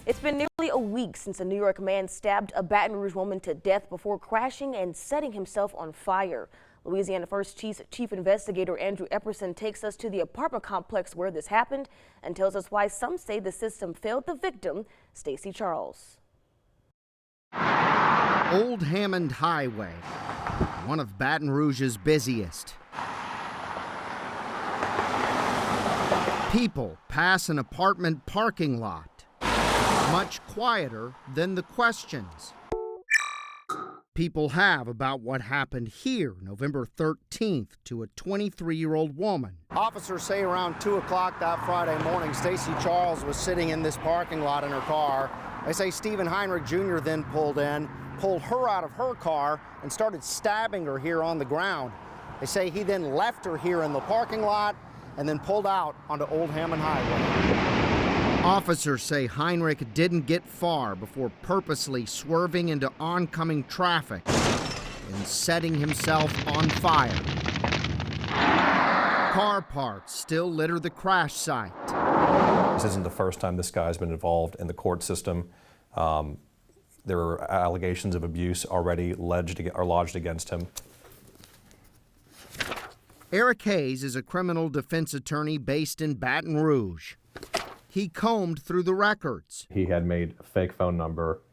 It's been nearly a week since a New York man stabbed a Baton Rouge woman to death before crashing and setting himself on fire. Louisiana First Chief Investigator Andrew Epperson takes us to the apartment complex where this happened and tells us why some say the system failed the victim, Stacey Charles. Old Hammond Highway, one of Baton Rouge's busiest. People pass an apartment parking lot. Much quieter than the questions people have about what happened here November 13th to a 23-year-old woman. Officers say around 2 o'clock that Friday morning, Stacey Charles was sitting in this parking lot in her car. They say Stephen Heinrich Jr. then pulled her out of her car and started stabbing her here on the ground. They say he then left her here in the parking lot and then pulled out onto Old Hammond Highway. Officers say Heinrich didn't get far before purposely swerving into oncoming traffic and setting himself on fire. Car parts still litter the crash site. This isn't the first time this guy's been involved in the court system. There are allegations of abuse already lodged against him. Eric Hayes is a criminal defense attorney based in Baton Rouge. He combed through the records. He had made a fake phone number,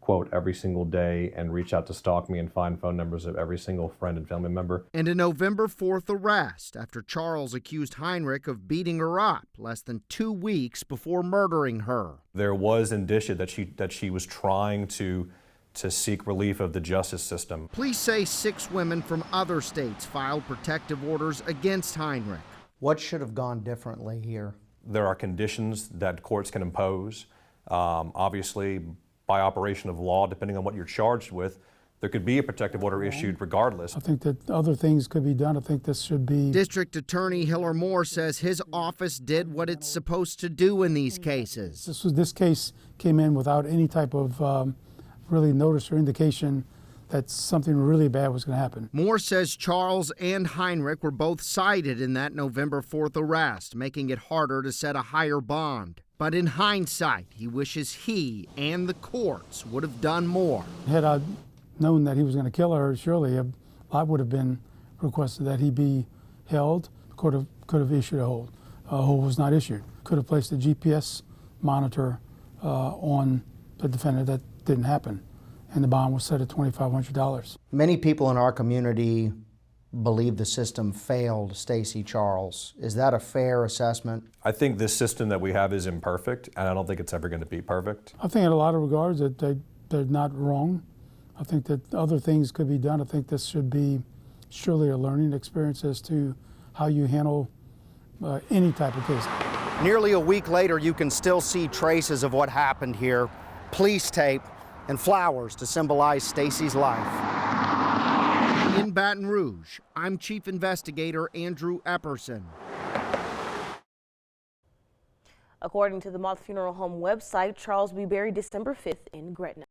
quote, every single day and reach out to stalk me and find phone numbers of every single friend and family member. And a November 4th arrest after Charles accused Heinrich of beating her up less than 2 weeks before murdering her. There was indicia that she was trying to seek relief of the justice system. Police say 6 women from other states filed protective orders against Heinrich. What should have gone differently here? There are conditions that courts can impose. Obviously, by operation of law, depending on what you're charged with, there could be a protective order issued regardless. I think that other things could be done. I think this should be... District Attorney Hiller Moore says his office did what it's supposed to do in these cases. This case came in without any type of really notice or indication that something really bad was going to happen. Moore says Charles and Heinrich were both cited in that November 4th arrest, making it harder to set a higher bond. But in hindsight, he wishes he and the courts would have done more. Had I known that he was going to kill her, surely I would have been requested that he be held. Could have issued a hold. A hold was not issued. Could have placed a GPS monitor on the defendant. That didn't happen. And the bond was set at $2,500. Many people in our community believe the system failed Stacey Charles. Is that a fair assessment? I think this system that we have is imperfect, and I don't think it's ever going to be perfect. I think in a lot of regards that they're not wrong. I think that other things could be done. I think this should be surely a learning experience as to how you handle any type of case. Nearly a week later, you can still see traces of what happened here. Police tape and flowers to symbolize Stacey's life. In Baton Rouge, I'm Chief Investigator Andrew Epperson. According to the Moth Funeral Home website, Charles will be buried December 5th in Gretna.